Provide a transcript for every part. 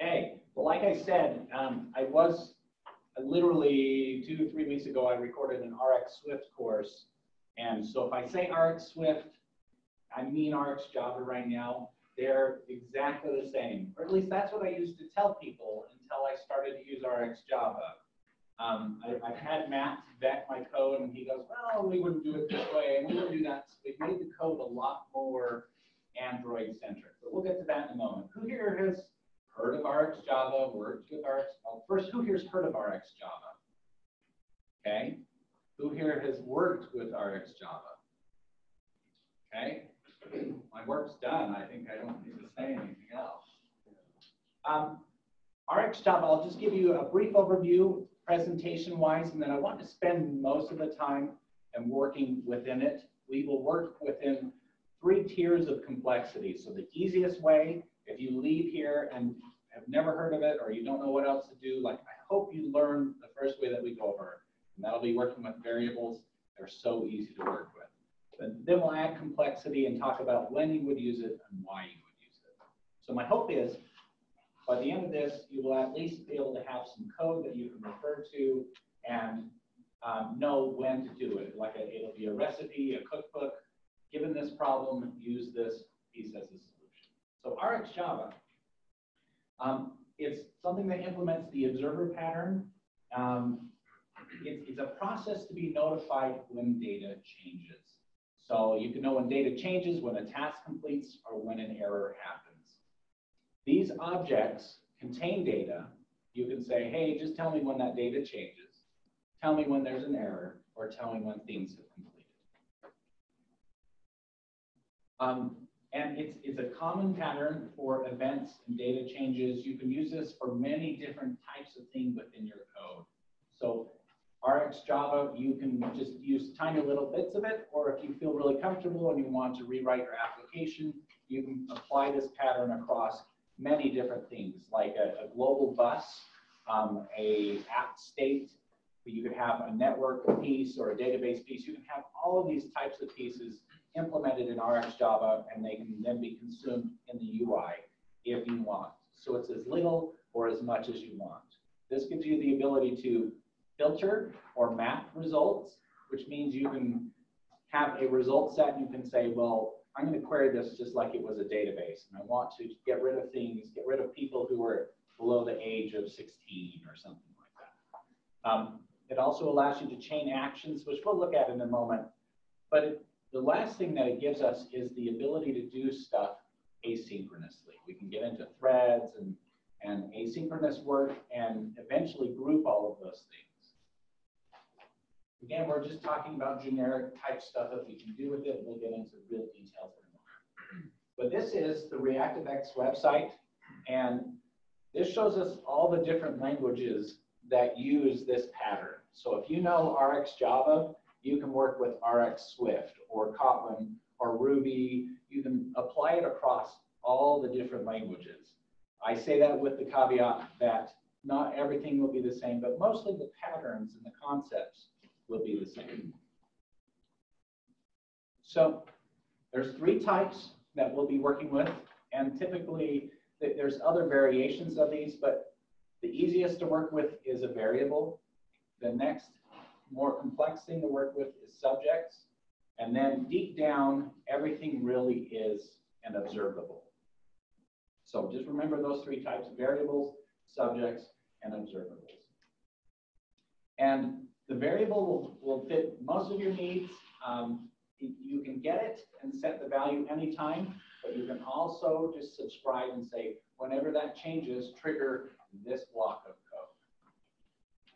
Okay, well, like I said, literally 2 to 3 weeks ago, I recorded an RxSwift course. And so if I say RxSwift, I mean RxJava right now. They're exactly the same, or at least that's what I used to tell people until I started to use RxJava. I've had Matt vet my code, and he goes, well, we wouldn't do it this way, and we wouldn't do that. So we've made the code a lot more Android-centric, but we'll get to that in a moment. Who here has heard of RxJava, worked with Rx? Well, first, who here's heard of RxJava? Okay. Who here has worked with RxJava? Okay. My work's done. I think I don't need to say anything else. RxJava, I'll just give you a brief overview presentation-wise, and then I want to spend most of the time and working within it. We will work within 3 tiers of complexity. So the easiest way, if you leave here and have never heard of it or you don't know what else to do, like I hope you learn the first way that we go over it. And that'll be working with variables. They're so easy to work with. But then we'll add complexity and talk about when you would use it and why you would use it. So my hope is, by the end of this, you will at least be able to have some code that you can refer to and know when to do it. Like it'll be a recipe, a cookbook. Given this problem, use this piece as a solution. So RxJava, it's something that implements the observer pattern. It's a process to be notified when data changes. So you can know when data changes, when a task completes, or when an error happens. These objects contain data. You can say, hey, just tell me when that data changes. Tell me when there's an error, or tell me when things have completed. And it's a common pattern for events and data changes. You can use this for many different types of things within your code. So RxJava, you can just use tiny little bits of it, or if you feel really comfortable and you want to rewrite your application, you can apply this pattern across many different things, like a global bus, a app state. You could have a network piece or a database piece. You can have all of these types of pieces implemented in RxJava, and they can then be consumed in the UI if you want. So it's as little or as much as you want. This gives you the ability to filter or map results, which means you can have a result set. You can say, well, I'm going to query this just like it was a database, and I want to get rid of things, get rid of people who are below the age of 16 or something like that. It also allows you to chain actions, which we'll look at in a moment. But the last thing that it gives us is the ability to do stuff asynchronously. We can get into threads and asynchronous work and eventually group all of those things. Again, we're just talking about generic type stuff that we can do with it. We'll get into real details in a moment. But this is the ReactiveX website, and this shows us all the different languages that use this pattern. So if you know RxJava, you can work with RxSwift or Kotlin or Ruby. You can apply it across all the different languages. I say that with the caveat that not everything will be the same, but mostly the patterns and the concepts will be the same. So there's 3 types that we'll be working with, and typically there's other variations of these, but the easiest to work with is a variable. The next more complex thing to work with is subjects, and then deep down, everything really is an observable. So just remember those 3 types: variables, subjects, and observables. And the variable will fit most of your needs. You can get it and set the value anytime, but you can also just subscribe and say, whenever that changes, trigger this block of code.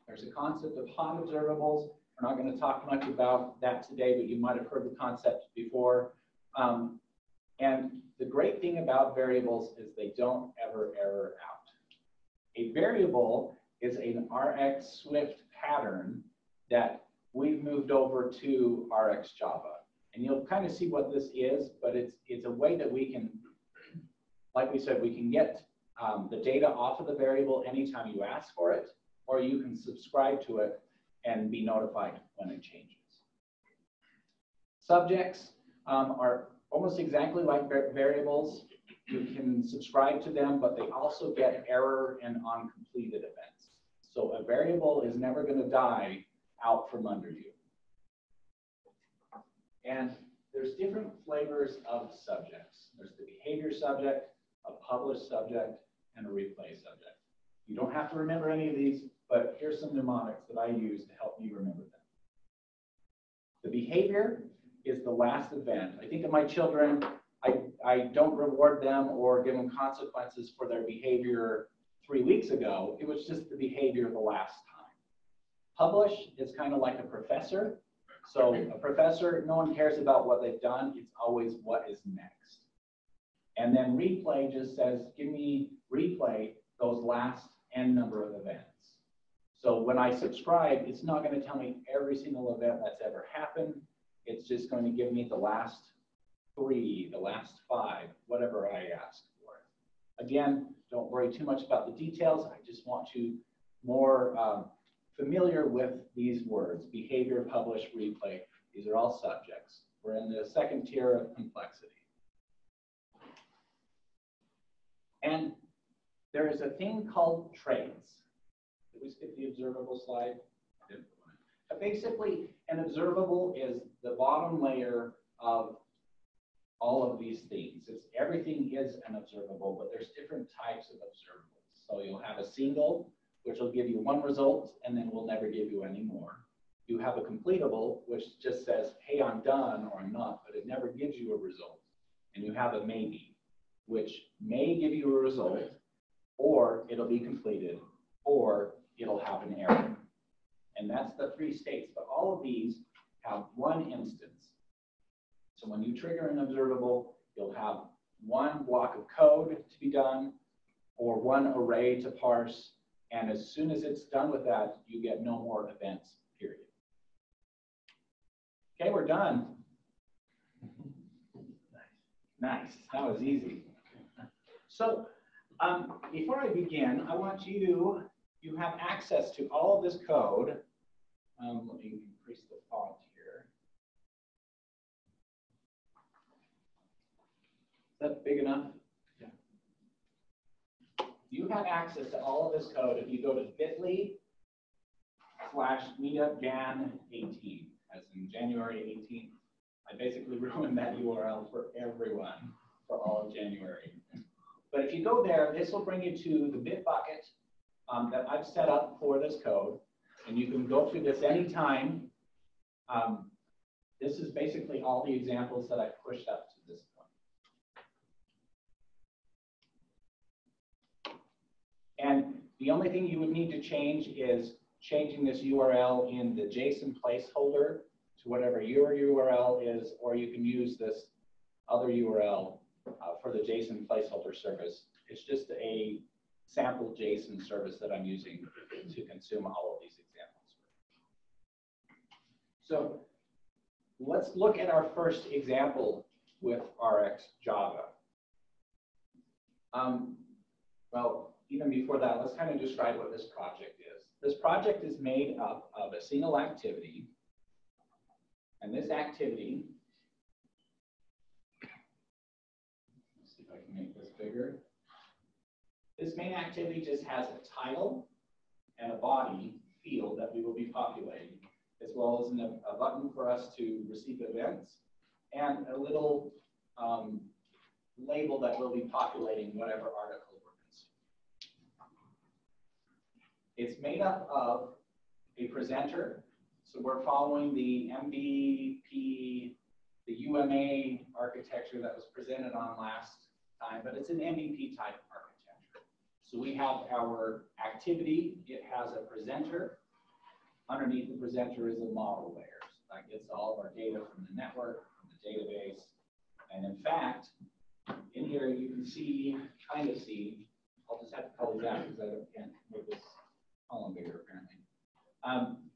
There's a concept of hot observables. We're not going to talk much about that today, but you might have heard the concept before. And the great thing about variables is they don't ever error out. A variable is an RxSwift pattern that we've moved over to RxJava. And you'll kind of see what this is, but it's a way that we can, like we said, we can get the data off of the variable anytime you ask for it, or you can subscribe to it and be notified when it changes. Subjects are almost exactly like variables. You can subscribe to them, but they also get error and uncompleted events. So a variable is never going to die out from under you. And there's different flavors of subjects. There's the behavior subject, a publish subject, and a replay subject. You don't have to remember any of these, but here's some mnemonics that I use to help you remember them. The behavior is the last event. I think of my children, I don't reward them or give them consequences for their behavior 3 weeks ago. It was just the behavior the last time. Publish is kind of like a professor. So a professor, no one cares about what they've done. It's always what is next. And then replay just says, give me replay those last n number of events. So when I subscribe, it's not going to tell me every single event that's ever happened. It's just going to give me the last 3, the last 5, whatever I ask for. Again, don't worry too much about the details. I just want you more familiar with these words: behavior, publish, replay. These are all subjects. We're in the second tier of complexity. And there is a thing called traits. Did we skip the observable slide? Basically, an observable is the bottom layer of all of these things. Everything is an observable, but there's different types of observables. So you'll have a single, which will give you 1 result, and then will never give you any more. You have a completable, which just says, hey, I'm done, or I'm not, but it never gives you a result. And you have a maybe, which may give you a result, or it'll be completed, or it'll have an error. And that's the 3 states, but all of these have 1 instance. So when you trigger an observable, you'll have 1 block of code to be done, or 1 array to parse, and as soon as it's done with that, you get no more events, period. Okay, we're done. Nice, that was easy. So before I begin, I want you have access to all of this code. Let me increase the font here. Is that big enough? Yeah. You have access to all of this code if you go to bit.ly/meetupjan18, as in January 18th. I basically ruined that URL for everyone for all of January. But if you go there, this will bring you to the bit bucket that I've set up for this code. And you can go through this anytime. This is basically all the examples that I've pushed up to this point. And the only thing you would need to change is changing this URL in the JSON placeholder to whatever your URL is, or you can use this other URL for the JSON placeholder service. It's just a sample JSON service that I'm using to consume all of these examples. So let's look at our first example with RxJava. Well, even before that, let's kind of describe what this project is. This project is made up of a single activity, and this activity, let's see if I can make this bigger. This main activity just has a title and a body field that we will be populating, as well as a button for us to receive events, and a little label that will be populating whatever article we're consuming. It's made up of a presenter. So we're following the MVP, the UMA architecture that was presented on last time, but it's an MVP type architecture. So we have our activity. It has a presenter. Underneath the presenter is a model layer. So that gets all of our data from the network, from the database. And in fact, in here you can see, kind of see, I'll just have to call these out because I can't make this column bigger apparently.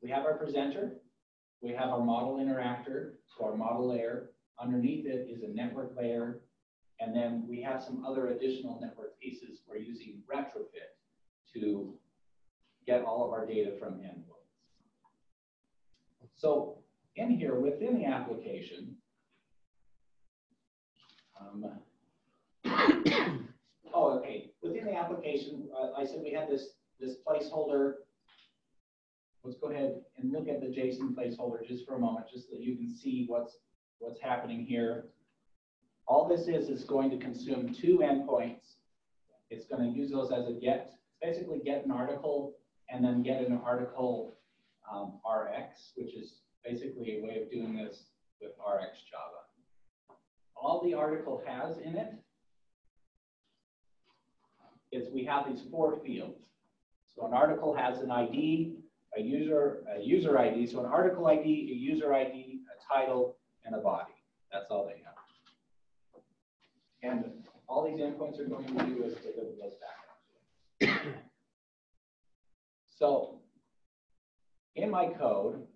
We have our presenter. We have our model interactor, so our model layer. Underneath it is a network layer. And then we have some other additional network pieces. We're using retrofit to get all of our data from endpoints. So in here, within the application, Oh, okay. Within the application, I said we had this placeholder. Let's go ahead and look at the JSON placeholder just for a moment, just so that you can see what's happening here. All this is going to consume 2 endpoints. It's going to use those as a get, basically get an article and then get an article Rx, which is basically a way of doing this with RxJava. All the article has in it is we have these 4 fields. So an article has an ID, a user ID. So an article ID, a user ID, a title, and a body. That's all they have. And all these endpoints are going to do is deliver those back. So in my code,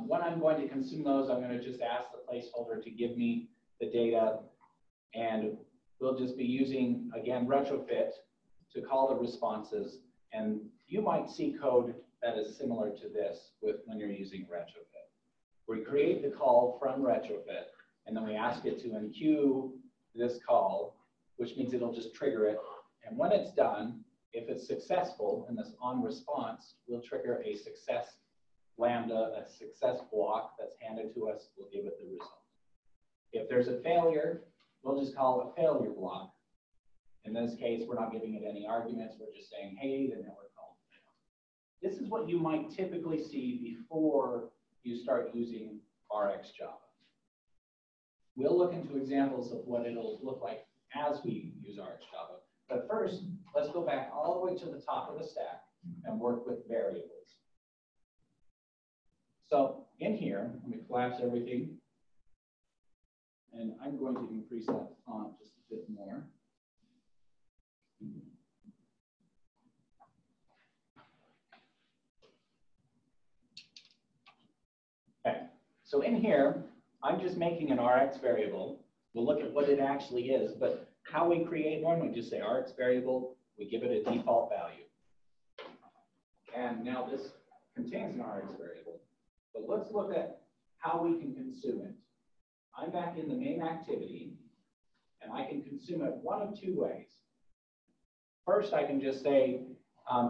when I'm going to consume those, I'm going to just ask the placeholder to give me the data, and we'll just be using, again, retrofit to call the responses. And you might see code that is similar to this when you're using retrofit. We create the call from retrofit, and then we ask it to enqueue this call, which means it'll just trigger it. And when it's done, if it's successful in this on response, we'll trigger a success lambda, a success block that's handed to us. We'll give it the result. If there's a failure, we'll just call it a failure block. In this case, we're not giving it any arguments. We're just saying, hey, the network called failed. This is what you might typically see before you start using RxJava. We'll look into examples of what it'll look like as we use RxJava. But first, let's go back all the way to the top of the stack and work with variables. So in here, let me collapse everything. And I'm going to increase that font just a bit more. Okay, so in here, I'm just making an Rx variable. We'll look at what it actually is, but how we create one, we just say Rx variable, we give it a default value. And now this contains an Rx variable, but let's look at how we can consume it. I'm back in the main activity, and I can consume it one of 2 ways. First, I can just say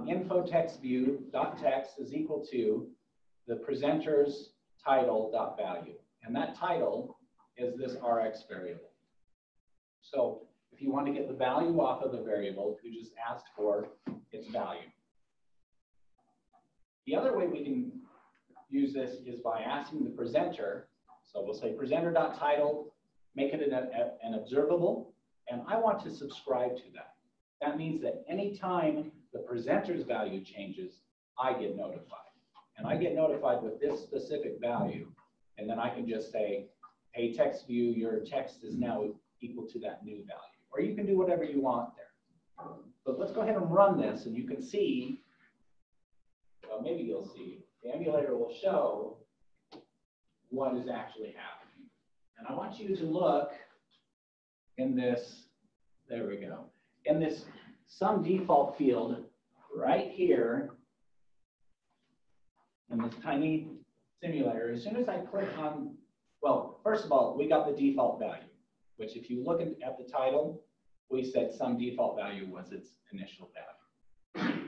info text view dot text is equal to the presenter's title dot value, and that title is this Rx variable. So if you want to get the value off of the variable, you just ask for its value. The other way we can use this is by asking the presenter. So we'll say presenter.title, make it an observable, and I want to subscribe to that. That means that anytime the presenter's value changes, I get notified. And I get notified with this specific value, and then I can just say, hey, text view, your text is now equal to that new value. Or you can do whatever you want there. But let's go ahead and run this, and you can see, well, maybe you'll see, the emulator will show what is actually happening. And I want you to look in this, there we go, in this some default field right here in this tiny simulator. As soon as I click on, well, first of all, we got the default value, which if you look at the title, we said some default value was its initial value.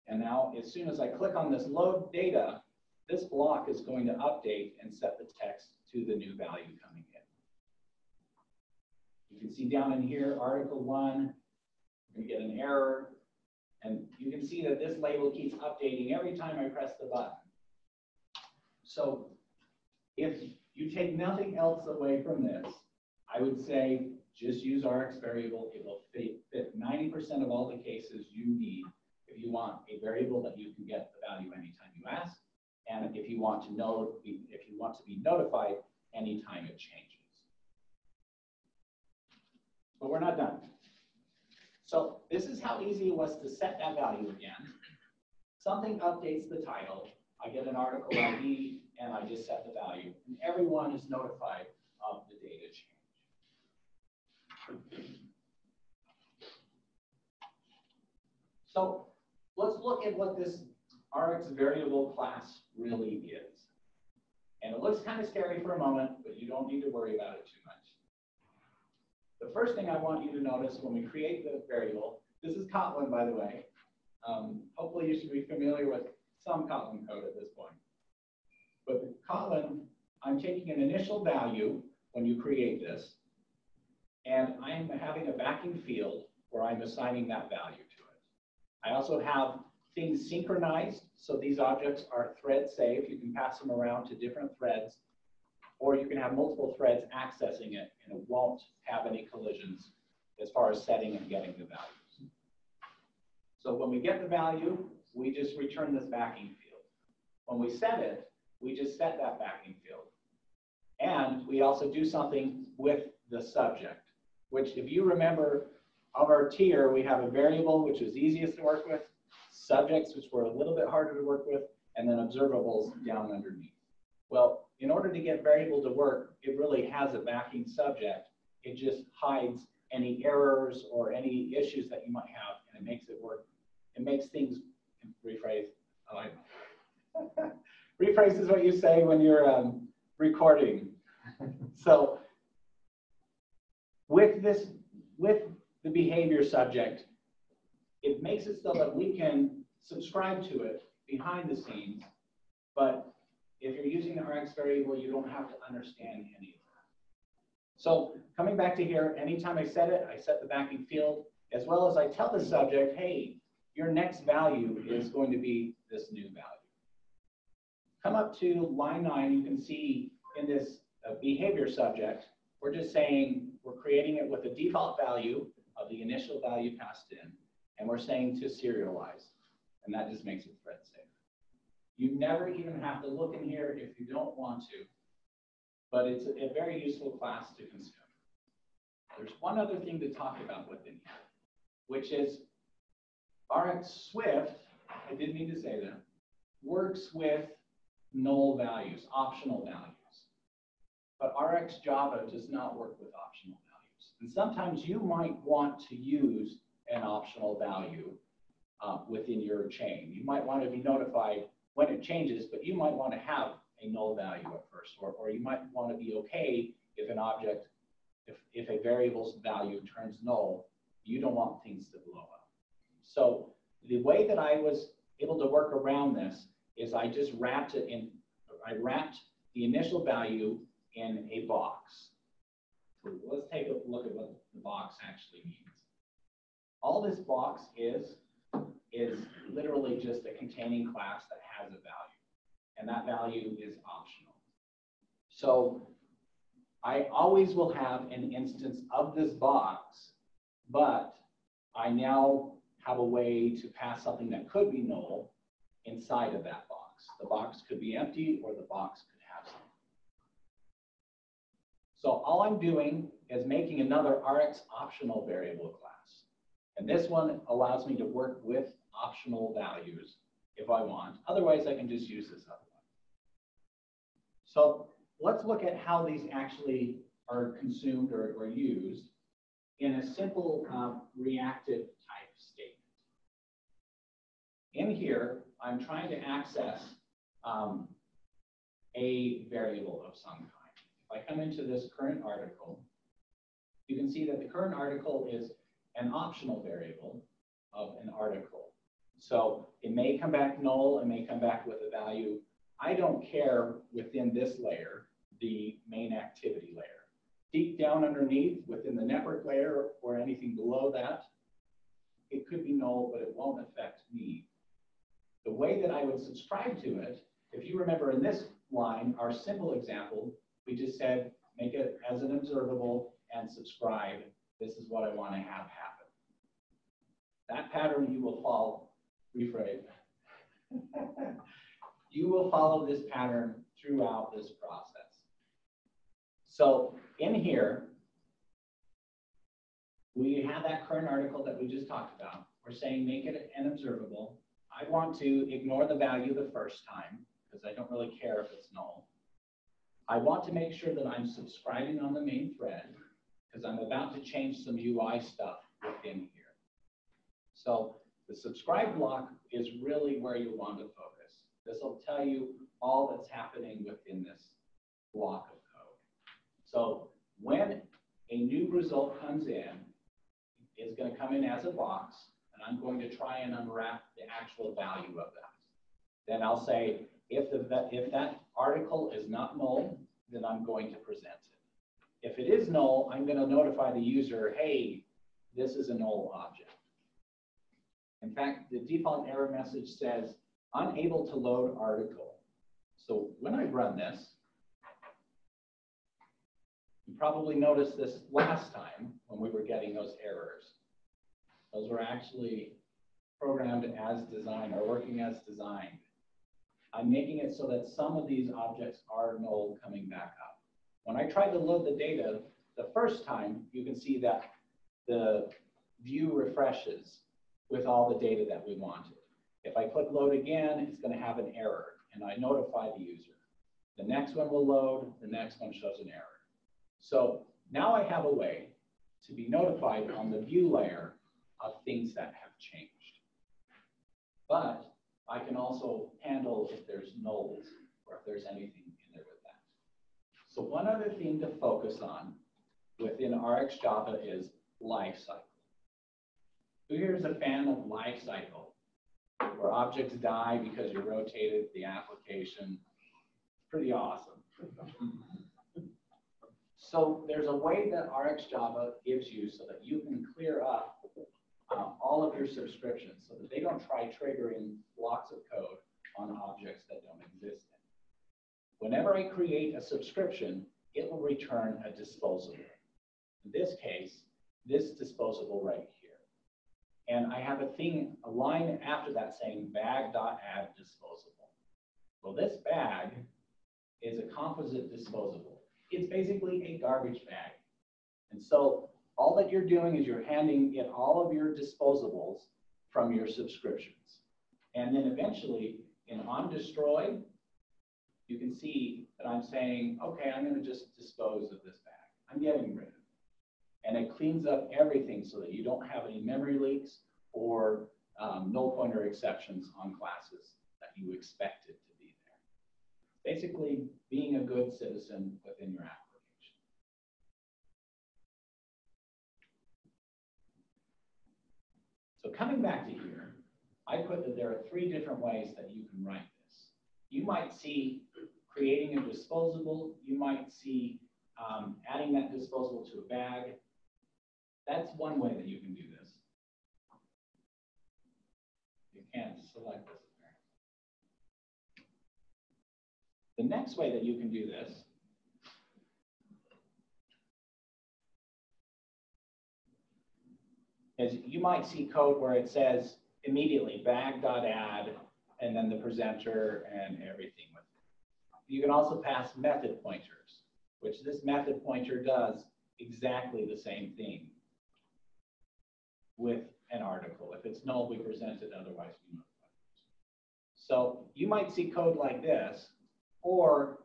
And now as soon as I click on this load data, this block is going to update and set the text to the new value coming in. You can see down in here, article 1, we get an error. And you can see that this label keeps updating every time I press the button. So if you take nothing else away from this, I would say just use RxVariable. It will fit 90% of all the cases you need if you want a variable that you can get the value anytime you ask, and if you want to know, if you want to be notified anytime it changes. But we're not done. So this is how easy it was to set that value again. Something updates the title. I get an article ID, and I just set the value. And everyone is notified of the data change. So let's look at what this RxVariable class really is. And it looks kind of scary for a moment, but you don't need to worry about it too much. The first thing I want you to notice when we create the variable, this is Kotlin, by the way. Hopefully you should be familiar with some Kotlin code at this point. But with Kotlin, I'm taking an initial value when you create this, and I'm having a backing field where I'm assigning that value to it. I also have things synchronized, so these objects are thread safe. You can pass them around to different threads, or you can have multiple threads accessing it, and it won't have any collisions as far as setting and getting the values. So when we get the value, we just return this backing field. When we set it, we just set that backing field. And we also do something with the subject, which if you remember of our tier, we have a variable, which is easiest to work with, subjects, which were a little bit harder to work with, and then observables down underneath. Well, in order to get variable to work, it really has a backing subject. It just hides any errors or any issues that you might have, and it makes it work. It makes things, rephrase, rephrase is what you say when you're recording. So with the behavior subject, it makes it so that we can subscribe to it behind the scenes, but if you're using the RxVariable, you don't have to understand any of that. So coming back to here, anytime I set it, I set the backing field, as well as I tell the subject, hey, your next value is going to be this new value. Come up to line 9, you can see in this behavior subject, we're just saying we're creating it with a default value of the initial value passed in, and we're saying to serialize, and that just makes it thread safe. You never even have to look in here if you don't want to, but it's a very useful class to consume. There's one other thing to talk about within here, which is RxSwift, I didn't mean to say that, works with null values, optional values. But RxJava does not work with optional values. And sometimes you might want to use an optional value within your chain. You might want to be notified when it changes, but you might want to have a null value at first, or you might want to be okay if an object, if a variable's value turns null, you don't want things to blow up. So the way that I was able to work around this is I just wrapped it in, I wrapped the initial value in a box. So let's take a look at what the box actually means. All this box is literally just a containing class that has a value, and that value is optional. So I always will have an instance of this box, but I now have a way to pass something that could be null inside of that box. The box could be empty, or the box could have something. So all I'm doing is making another Rx optional variable class. And this one allows me to work with optional values if I want. Otherwise, I can just use this other one. So let's look at how these actually are consumed or used in a simple reactive type statement. In here, I'm trying to access a variable of some kind. If I come into this current article, you can see that the current article is an optional variable of an article. So it may come back null, it may come back with a value. I don't care within this layer, the main activity layer. Deep down underneath, within the network layer or anything below that, it could be null, but it won't affect me. The way that I would subscribe to it, if you remember in this line, our simple example, we just said, make it as an observable and subscribe. This is what I want to have happen. That pattern you will follow, rephrase. You will follow this pattern throughout this process. So in here, we have that current article that we just talked about. We're saying make it an observable. I want to ignore the value the first time because I don't really care if it's null. I want to make sure that I'm subscribing on the main thread because I'm about to change some UI stuff within here. So the subscribe block is really where you want to focus. This will tell you all that's happening within this block of code. So when a new result comes in, it's going to come in as a box, and I'm going to try and unwrap the actual value of that. Then I'll say, if that article is not null, then I'm going to present it. If it is null, I'm going to notify the user, hey, this is a null object. In fact, the default error message says, unable to load article. So when I run this, you probably noticed this last time when we were getting those errors. Those were actually programmed as designed or working as designed. I'm making it so that some of these objects are null coming back up. When I try to load the data the first time, you can see that the view refreshes with all the data that we wanted. If I click load again, it's going to have an error, and I notify the user. The next one will load, the next one shows an error. So now I have a way to be notified on the view layer of things that have changed. But I can also handle if there's nulls or if there's anything in there with that. So one other thing to focus on within RxJava is lifecycle. Who here is a fan of lifecycle, where objects die because you rotated the application? Pretty awesome. So there's a way that RxJava gives you so that you can clear up all of your subscriptions so that they don't try triggering blocks of code on objects that don't exist. Whenever I create a subscription, it will return a disposable. In this case, this disposable right here. And I have a line after that saying bag.add disposable. Well, this bag is a composite disposable. It's basically a garbage bag. And so all that you're doing is you're handing in all of your disposables from your subscriptions. And then eventually in onDestroy, you can see that I'm saying, okay, I'm going to just dispose of this bag. I'm getting rid of it. And it cleans up everything so that you don't have any memory leaks or null pointer exceptions on classes that you expected to be there. Basically, being a good citizen within your application. So coming back to here, I put that there are 3 different ways that you can write this. You might see creating a disposable. You might see adding that disposable to a bag. That's one way that you can do this. You can select this. The next way that you can do this is you might see code where it says immediately bag.add and then the presenter and everything with it. You can also pass method pointers, which this method pointer does exactly the same thing with an article. If it's null, we present it, otherwise we notify it. So you might see code like this, or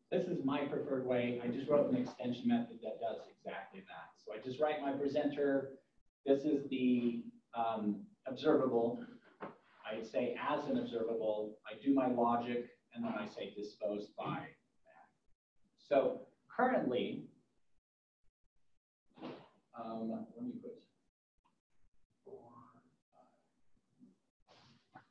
this is my preferred way. I just wrote an extension method that does exactly that. So I just write my presenter. This is the observable. I say as an observable, I do my logic, and then I say disposed by that. So currently, let me put 4, 5.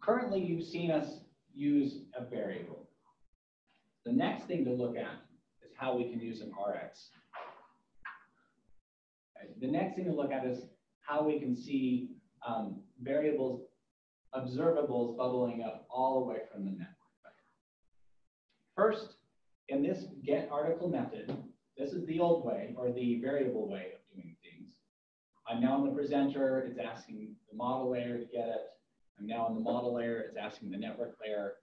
Currently, you've seen us use a variable. The next thing to look at is how we can use an Rx. The next thing to look at is how we can see variables, observables bubbling up all the way from the network. First, in this get article method, this is the old way or the variable way of doing things. I'm now in the presenter, it's asking the model layer to get it. I'm now in the model layer, it's asking the network layer,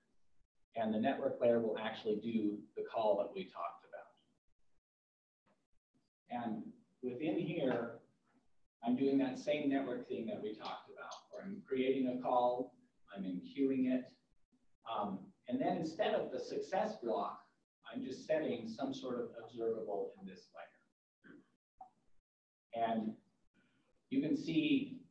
and the network layer will actually do the call that we talked about. And within here, I'm doing that same network thing that we talked about, where I'm creating a call, I'm enqueuing it, and then instead of the success block, I'm just setting some sort of observable in this layer. And you can see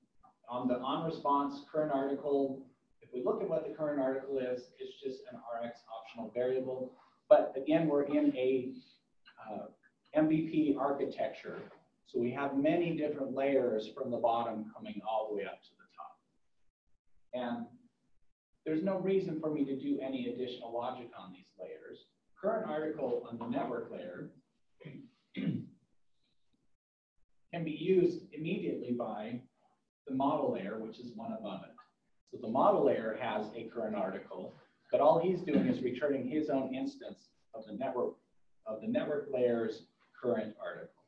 On the on response current article, if we look at what the current article is, it's just an Rx optional variable. But again, we're in a MVP architecture. So we have many different layers from the bottom coming all the way up to the top. And there's no reason for me to do any additional logic on these layers. Current article on the network layer can be used immediately by the model layer, which is one above it. So the model layer has a current article, but all he's doing is returning his own instance of the network layer's current article.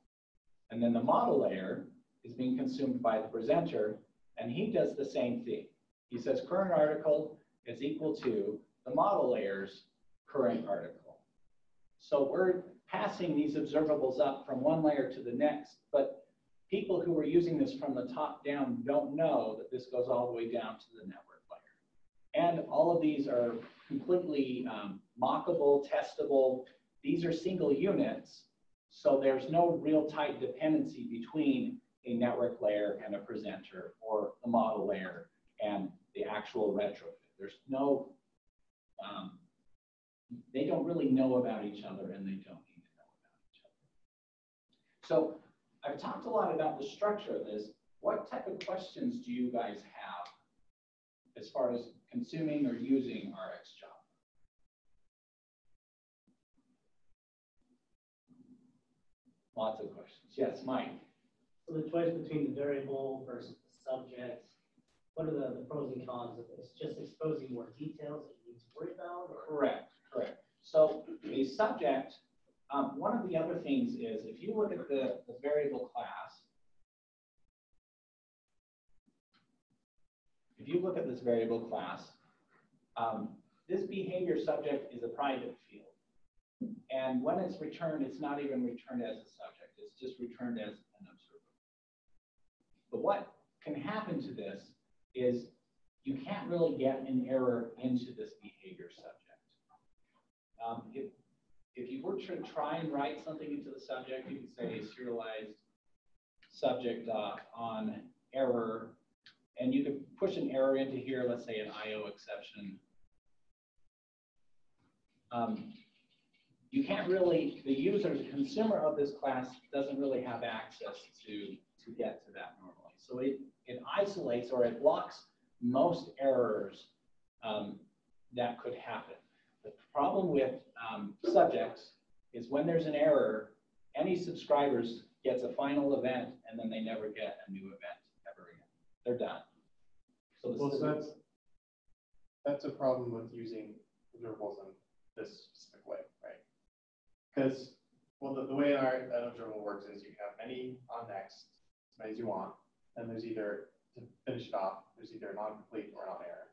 And then the model layer is being consumed by the presenter, and he does the same thing. He says current article is equal to the model layer's current article. So we're passing these observables up from one layer to the next, but people who are using this from the top down don't know that this goes all the way down to the network layer. And all of these are completely mockable, testable. These are single units, so there's no real tight dependency between a network layer and a presenter, or the model layer and the actual retrofit. There's no, they don't really know about each other, and they don't need to know about each other. So I've talked a lot about the structure of this. What type of questions do you guys have as far as consuming or using RxJava? Lots of questions. Yes, Mike. So the choice between the variable versus the subject, what are the pros and cons of this? Just exposing more details that you need to worry about? Or? Correct. So a subject, one of the other things is, if you look at the variable class, if you look at this variable class, this behavior subject is a private field. And when it's returned, it's not even returned as a subject. It's just returned as an observable. But what can happen to this is you can't really get an error into this behavior subject. If you were to try and write something into the subject, you could say serialized subject on error, and you could push an error into here, let's say an IO exception. You can't really, the user, the consumer of this class doesn't really have access to get to that normally. So it isolates, or it blocks most errors that could happen. The problem with subjects is when there's an error, any subscribers gets a final event, and then they never get a new event ever again. They're done. So that's a problem with using observables in this specific way, right? Because, well, the way an observable works is you have many on next, as many as you want, and there's either, to finish it off, there's either non-complete or non-error.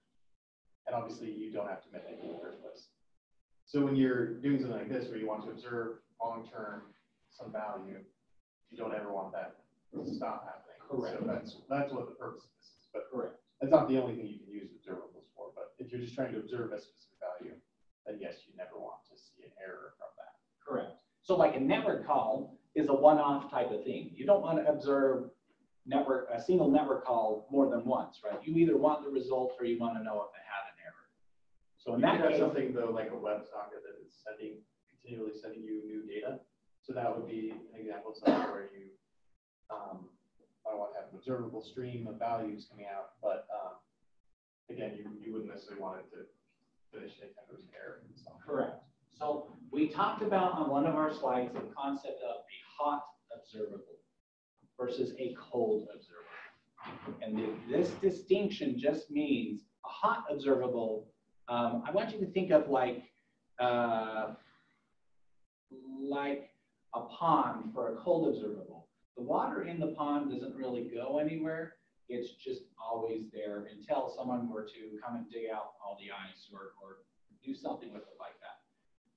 And obviously, you don't have to admit any in the first place. So when you're doing something like this, where you want to observe long-term some value, you don't ever want that to stop happening. Correct. So that's what the purpose of this is. But correct. That's not the only thing you can use observables for. But if you're just trying to observe a specific value, then yes, you never want to see an error from that. Correct. So like a network call is a one-off type of thing. You don't want to observe a single network call more than once, right? You either want the result or you want to know if it had an error. So in that case, something though, like a WebSocket that is continually sending you new data. So that would be an example of something where you, I want to have an observable stream of values coming out, but again, you wouldn't necessarily want it to finish any kind of error. Correct. So we talked about on one of our slides the concept of a hot observable versus a cold observable. And this distinction just means a hot observable. I want you to think of like a pond for a cold observable. The water in the pond doesn't really go anywhere. It's just always there until someone were to come and dig out all the ice or do something with it like that.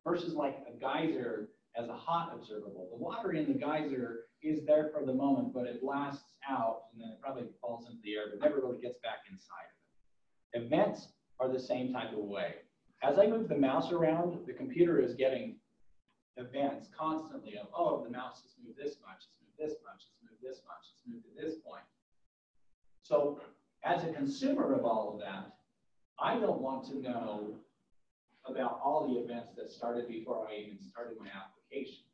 Versus like a geyser as a hot observable. The water in the geyser is there for the moment, but it blasts out and then it probably falls into the air, but never really gets back inside of it. Events are the same type of way. As I move the mouse around, the computer is getting events constantly of, oh, the mouse has moved this much, it's moved this much, it's moved this much, it's moved to this point. So as a consumer of all of that, I don't want to know about all the events that started before I even started my application,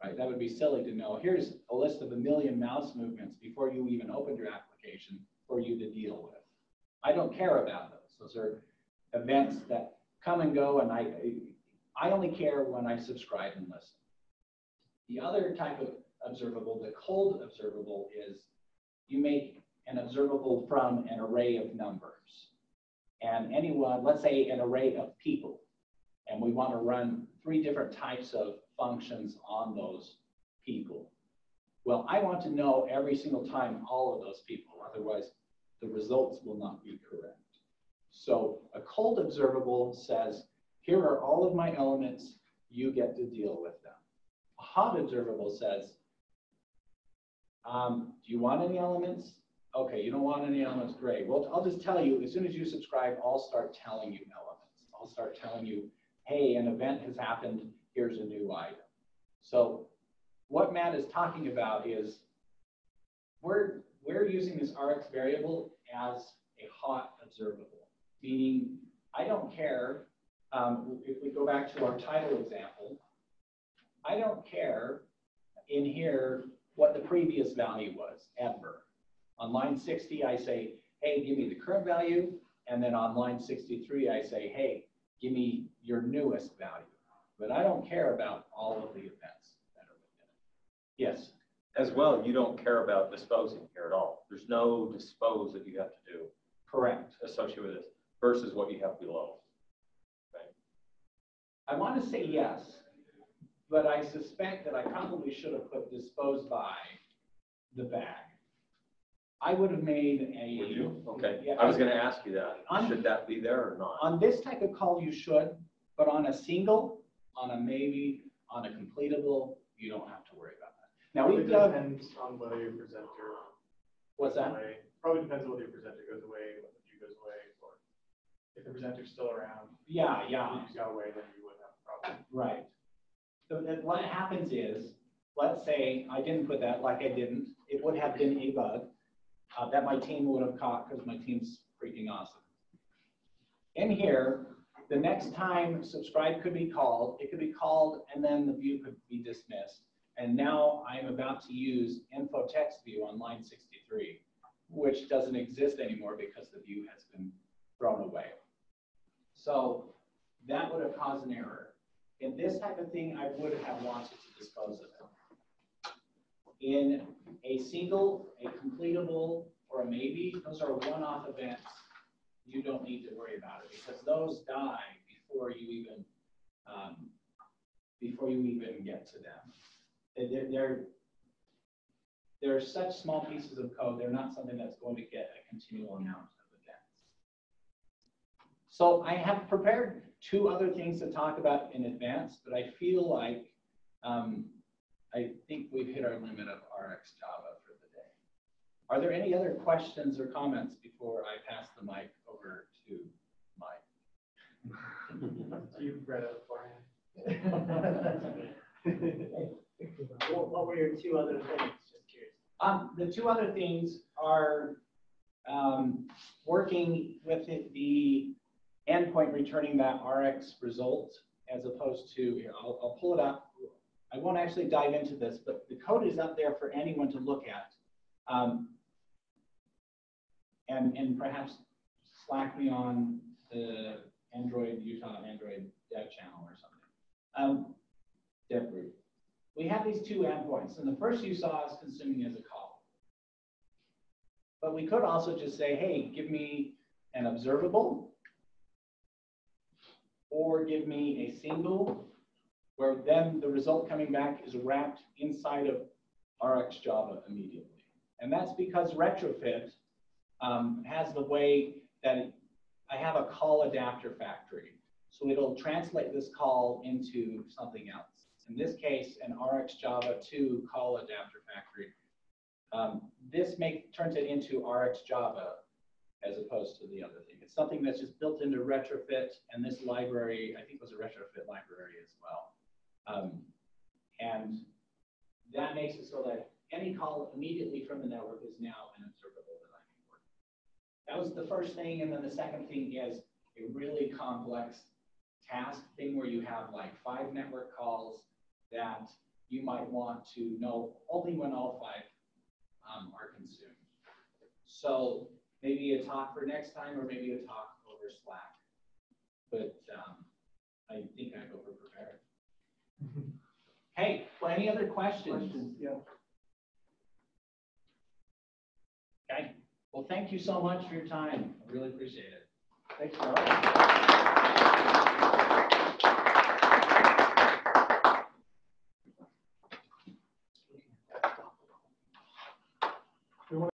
right? That would be silly to know. Here's a list of 1 million mouse movements before you even opened your application for you to deal with. I don't care about those. Those are events that come and go, and I only care when I subscribe and listen. The other type of observable, the cold observable, is you make an observable from an array of numbers. And anyone, let's say an array of people, and we want to run 3 different types of functions on those people. Well, I want to know every single time all of those people, otherwise the results will not be correct. So a cold observable says, here are all of my elements, you get to deal with them. A hot observable says, do you want any elements? Okay, you don't want any elements, great. Well, I'll just tell you, as soon as you subscribe, I'll start telling you elements. I'll start telling you, hey, an event has happened, here's a new item. So what Matt is talking about is we're using this RxVariable as a hot observable, meaning I don't care, if we go back to our title example, I don't care in here what the previous value was, ever. On line 60, I say, hey, give me the current value. And then on line 63, I say, hey, give me your newest value. But I don't care about all of the events that are within it. Yes? As well, you don't care about disposing here at all. There's no dispose that you have to do. Correct. Associated with this versus what you have below. Right? I want to say yes, but I suspect that I probably should have put dispose by the bag. I would have made a... Would you? Okay. Yeah, I was going to ask you that. Should that be there or not? On this type of call, you should, but on a single, on a maybe, on a completable, you don't have to worry about that. Now, It depends on whether your presenter What's that? goes away. Probably depends on whether your presenter goes away, whether the view goes away, or if the presenter's still around. Yeah. If the view's got away, then you wouldn't have a problem. Right. So what happens is, let's say I didn't put that, like I didn't, it would have been a bug that my team would have caught because my team's freaking awesome. In here, the next time subscribe could be called, it could be called and then the view could be dismissed. And now I'm about to use info text view on line 63, which doesn't exist anymore because the view has been thrown away. So that would have caused an error. In this type of thing, I would have wanted to dispose of it. In a single, a completable, or a maybe, those are one-off events. You don't need to worry about it because those die before you even get to them. They're such small pieces of code. They're not something that's going to get a continual amount of events. So I have prepared 2 other things to talk about in advance, but I feel like I think we've hit our limit of RxJava for the day. Are there any other questions or comments before I pass the mic over to Mike? You've read it beforehand. What were your 2 other things? Just curious. The 2 other things are working with the endpoint returning that Rx result as opposed to, here, I'll pull it up. I won't actually dive into this, but the code is up there for anyone to look at. And perhaps Slack me on the Utah Android dev channel or something. Dev group. We have these 2 endpoints, and the first you saw is consuming as a call. But we could also just say, hey, give me an observable, or give me a single, where then the result coming back is wrapped inside of RxJava immediately. And that's because retrofit has the way that I have a call adapter factory. So it'll translate this call into something else. In this case, an RxJava 2 call adapter factory. This turns it into RxJava as opposed to the other thing. It's something that's just built into retrofit, and this library, I think, was a retrofit library as well. And that makes it so that any call immediately from the network is now an observable that I can work with. that was the first thing, and then the second thing is a really complex task thing where you have like 5 network calls that you might want to know only when all 5 are consumed. So maybe a talk for next time, or maybe a talk over Slack. But I think I'm over prepared. Hey, well, any other questions? Yeah. Okay. Well, thank you so much for your time. I really appreciate it. Thanks, John.